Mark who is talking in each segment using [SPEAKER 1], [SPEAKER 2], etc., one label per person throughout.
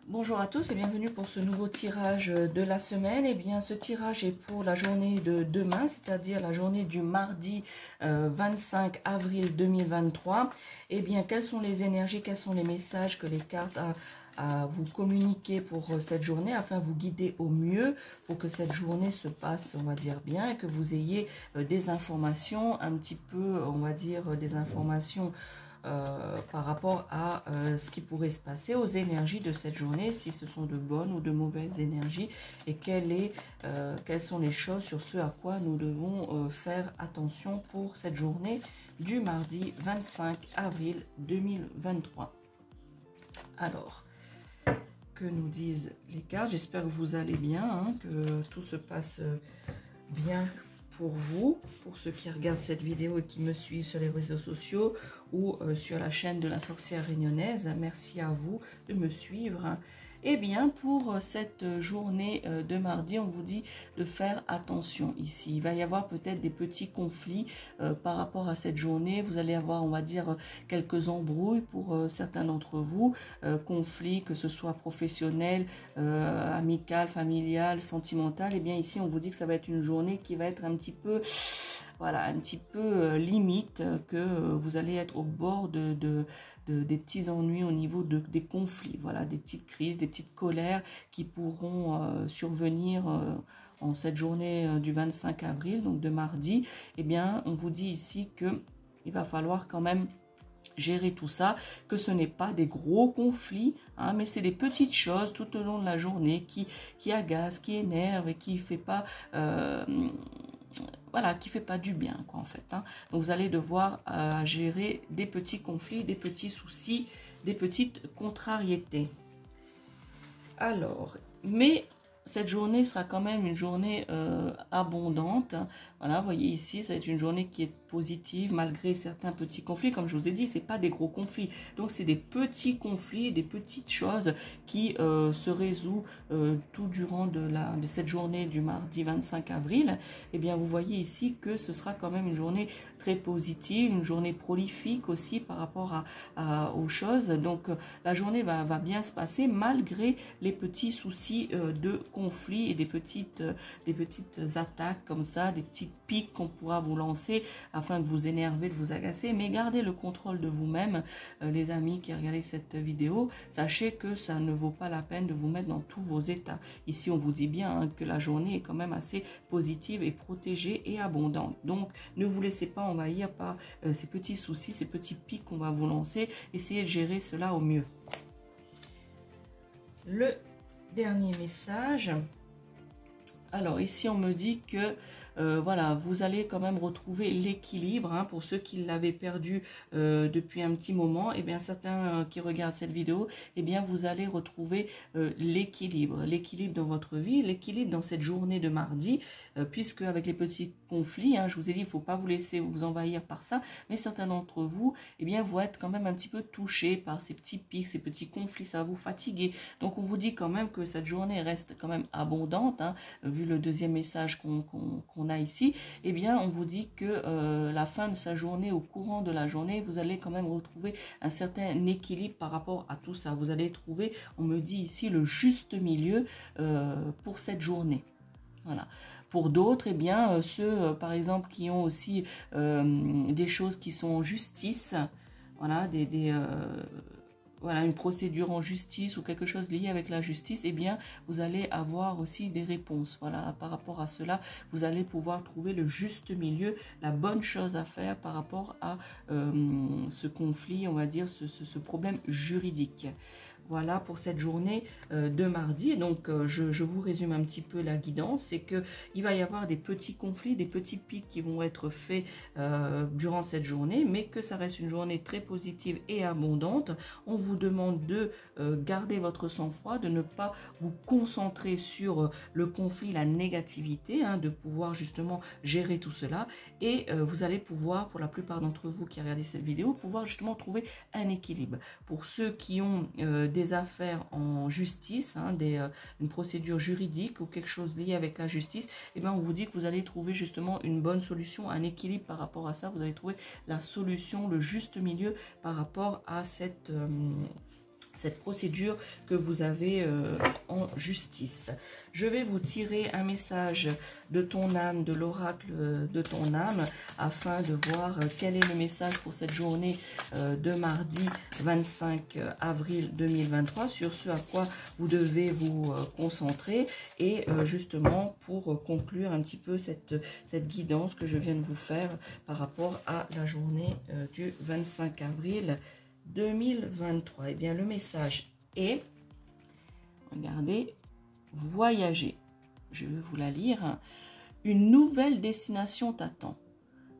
[SPEAKER 1] Bonjour à tous et bienvenue pour ce nouveau tirage de la semaine. Eh bien, ce tirage est pour la journée de demain, c'est-à-dire la journée du mardi 25 avril 2023. Eh bien, quelles sont les énergies, quels sont les messages que les cartes à vous communiquer pour cette journée afin de vous guider au mieux pour que cette journée se passe, on va dire, bien et que vous ayez des informations un petit peu, on va dire, des informations par rapport à ce qui pourrait se passer, aux énergies de cette journée, si ce sont de bonnes ou de mauvaises énergies, et quelles sont les choses sur ce à quoi nous devons faire attention pour cette journée du mardi 25 avril 2023. Alors, que nous disent les cartes? J'espère que vous allez bien, hein, que tout se passe bien pour vous, pour ceux qui regardent cette vidéo et qui me suivent sur les réseaux sociaux ou sur la chaîne de la sorcière réunionnaise. Merci à vous de me suivre. Eh bien, pour cette journée de mardi, on vous dit de faire attention ici. Il va y avoir peut-être des petits conflits par rapport à cette journée. Vous allez avoir, on va dire, quelques embrouilles pour certains d'entre vous. Conflits, que ce soit professionnel, amical, familial, sentimental. Eh bien, ici, on vous dit que ça va être une journée qui va être un petit peu... Voilà, un petit peu limite, que vous allez être au bord des petits ennuis au niveau des conflits. Voilà, des petites crises, des petites colères qui pourront survenir en cette journée du 25 avril, donc de mardi. Eh bien, on vous dit ici que il va falloir quand même gérer tout ça, que ce n'est pas des gros conflits, hein, mais c'est des petites choses tout au long de la journée qui agacent, qui énervent et qui fait pas... voilà, qui fait pas du bien, quoi, en fait. Hein. Donc, vous allez devoir gérer des petits conflits, des petits soucis, des petites contrariétés. Alors, mais cette journée sera quand même une journée abondante. Voilà, vous voyez ici, ça va être une journée qui est positive malgré certains petits conflits. Comme je vous ai dit, c'est pas des gros conflits. Donc, c'est des petits conflits, des petites choses qui se résout tout durant de cette journée du mardi 25 avril. Eh bien, vous voyez ici que ce sera quand même une journée très positive, une journée prolifique aussi par rapport aux choses. Donc, la journée va bien se passer malgré les petits soucis de conflits et des petites attaques comme ça, des petites piques qu'on pourra vous lancer afin de vous énerver, de vous agacer. Mais gardez le contrôle de vous-même, les amis qui regardez cette vidéo. Sachez que ça ne vaut pas la peine de vous mettre dans tous vos états. Ici, on vous dit bien hein, que la journée est quand même assez positive et protégée et abondante. Donc, ne vous laissez pas envahir par ces petits soucis, ces petits pics qu'on va vous lancer. Essayez de gérer cela au mieux. Le dernier message. Alors, ici, on me dit que voilà, vous allez quand même retrouver l'équilibre, hein, pour ceux qui l'avaient perdu depuis un petit moment. Et bien certains qui regardent cette vidéo, et bien vous allez retrouver l'équilibre dans votre vie, l'équilibre dans cette journée de mardi, puisque avec les petits conflits, hein, je vous ai dit, il ne faut pas vous laisser vous envahir par ça, mais certains d'entre vous, et bien vont être quand même un petit peu touchés par ces petits pics, ces petits conflits, ça va vous fatiguer. Donc on vous dit quand même que cette journée reste quand même abondante, hein, vu le deuxième message qu'on a ici. Eh bien on vous dit que la fin de sa journée, au courant de la journée, vous allez quand même retrouver un certain équilibre par rapport à tout ça. Vous allez trouver, on me dit ici, le juste milieu pour cette journée. Voilà. Pour d'autres, eh bien, ceux, par exemple, qui ont aussi des choses qui sont en justice, voilà, voilà, une procédure en justice ou quelque chose lié avec la justice, eh bien, vous allez avoir aussi des réponses. Voilà, par rapport à cela, vous allez pouvoir trouver le juste milieu, la bonne chose à faire par rapport à ce conflit, on va dire, ce problème juridique. Voilà pour cette journée de mardi. Donc, je vous résume un petit peu la guidance. C'est qu'il va y avoir des petits conflits, des petits pics qui vont être faits durant cette journée, mais que ça reste une journée très positive et abondante. On vous demande de garder votre sang-froid, de ne pas vous concentrer sur le conflit, la négativité, hein, de pouvoir justement gérer tout cela. Et vous allez pouvoir, pour la plupart d'entre vous qui regardez cette vidéo, pouvoir justement trouver un équilibre. Pour ceux qui ont des affaires en justice, hein, une procédure juridique ou quelque chose lié avec la justice, et bien on vous dit que vous allez trouver justement une bonne solution, un équilibre par rapport à ça. Vous allez trouver la solution, le juste milieu par rapport à cette procédure que vous avez en justice. Je vais vous tirer un message de ton âme, de l'oracle de ton âme, afin de voir quel est le message pour cette journée de mardi 25 avril 2023, sur ce à quoi vous devez vous concentrer, et justement pour conclure un petit peu cette guidance que je viens de vous faire par rapport à la journée du 25 avril 2023. Eh bien, le message est, regardez, voyager. Je vais vous la lire. Une nouvelle destination t'attend.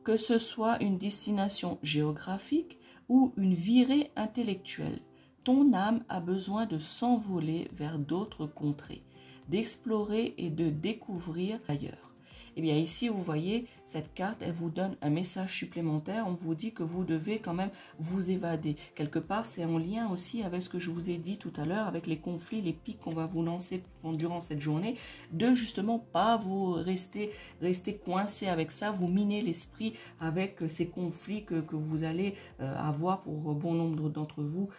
[SPEAKER 1] Que ce soit une destination géographique ou une virée intellectuelle, ton âme a besoin de s'envoler vers d'autres contrées, d'explorer et de découvrir ailleurs. Eh bien ici, vous voyez, cette carte, elle vous donne un message supplémentaire. On vous dit que vous devez quand même vous évader. Quelque part, c'est en lien aussi avec ce que je vous ai dit tout à l'heure, avec les conflits, les pics qu'on va vous lancer durant cette journée, de justement pas vous rester coincé avec ça, vous miner l'esprit avec ces conflits que vous allez avoir pour bon nombre d'entre vous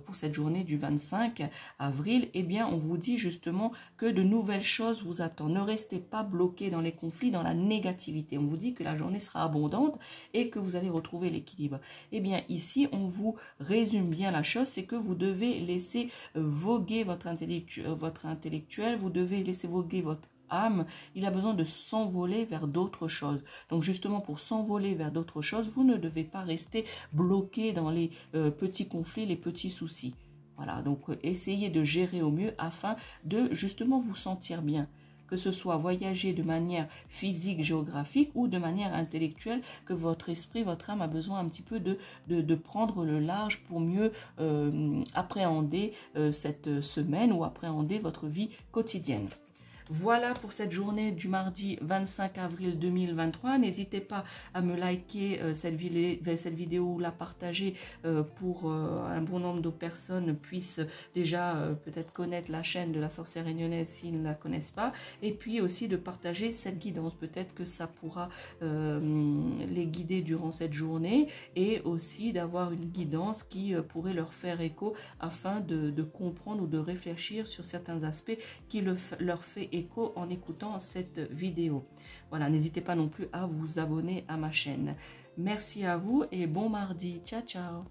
[SPEAKER 1] pour cette journée du 25 avril. Eh bien, on vous dit justement que de nouvelles choses vous attendent. Ne restez pas bloqué dans les conflits, dans la négativité. On vous dit que la journée sera abondante et que vous allez retrouver l'équilibre. Eh bien, ici, on vous résume bien la chose, c'est que vous devez laisser voguer votre intellectuel, vous devez laisser voguer votre âme. Il a besoin de s'envoler vers d'autres choses. Donc justement, pour s'envoler vers d'autres choses, vous ne devez pas rester bloqué dans les petits conflits, les petits soucis. Voilà, donc essayez de gérer au mieux afin de justement vous sentir bien. Que ce soit voyager de manière physique, géographique ou de manière intellectuelle, que votre esprit, votre âme a besoin un petit peu de prendre le large pour mieux appréhender cette semaine ou appréhender votre vie quotidienne. Voilà pour cette journée du mardi 25 avril 2023. N'hésitez pas à me liker cette vidéo ou la partager pour un bon nombre de personnes puissent déjà peut-être connaître la chaîne de la sorcière réunionnaise s'ils ne la connaissent pas. Et puis aussi de partager cette guidance. Peut-être que ça pourra les guider durant cette journée et aussi d'avoir une guidance qui pourrait leur faire écho afin de comprendre ou de réfléchir sur certains aspects qui leur fait écho en écoutant cette vidéo. Voilà, n'hésitez pas non plus à vous abonner à ma chaîne. Merci à vous et bon mardi. Ciao, ciao.